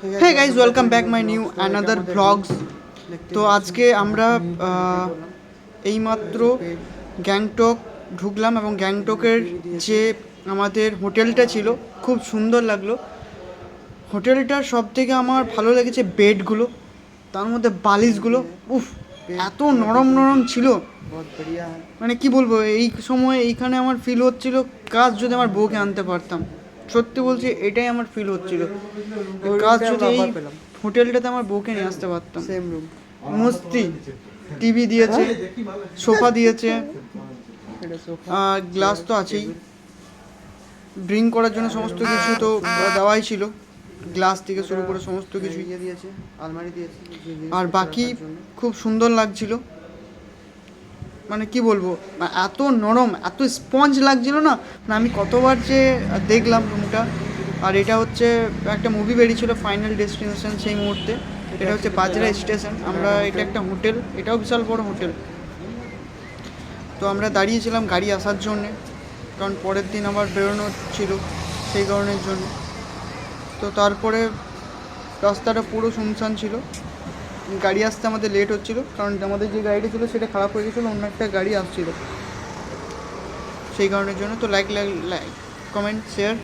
Hey guys, welcome back my new another vlogs. তো আজকে আমরা এইমাত্র গ্যাংটক ঢুকলাম এবং গ্যাংটকের যে আমাদের হোটেলটা ছিল খুব সুন্দর লাগলো। হোটেলটার সব থেকে আমার ভালো লেগেছে বেডগুলো, তার মধ্যে বালিশগুলো উফ এত নরম নরম ছিল, মানে কি বলবো। এই সময় এইখানে আমার ফিল হচ্ছিল কাজ যদি আমার বউকে আনতে পারতাম। সত্যি বলছি, এটাই আমার ফিল হচ্ছিল, কাজ যদি এই হোটেলটাতে আমার বউকে নিয়ে আসতে পারতাম। সেম রুম, মস্তি, টিভি দিয়েছে, সোফা দিয়েছে, গ্লাস তো আছেই, ড্রিঙ্ক করার জন্য সমস্ত কিছু তো দেওয়াই ছিল, গ্লাস থেকে শুরু করে সমস্ত কিছু দিয়েছে, আলমারি দিয়েছে। আর বাকি খুব সুন্দর লাগছিল, মানে কি বলবো, এত নরম এত স্পঞ্জ লাগছিল না। মানে আমি কতবার যে দেখলাম রুমটা। আর এটা হচ্ছে একটা মুভি বেরিয়েছিল ফাইনাল ডেস্টিনেশন, সেই মুহূর্তে এটা হচ্ছে বাজরা স্টেশন। আমরা এটা একটা হোটেল, এটাও বিশাল বড় হোটেল। তো আমরা দাঁড়িয়েছিলাম গাড়ি আসার জন্যে, কারণ পরের দিন আবার বেরোনো ছিল, সেই কারণের জন্য। তো তারপরে রাস্তাটা পুরো শুনশান ছিল, গাড়ি আসতে আমাদের লেট হচ্ছিলো, কারণ আমাদের যে গাড়িটা ছিল সেটা খারাপ হয়ে গেছিলো, অন্য একটা গাড়ি আসছিলো, সেই কারণের জন্য। তো লাইক কমেন্ট শেয়ার।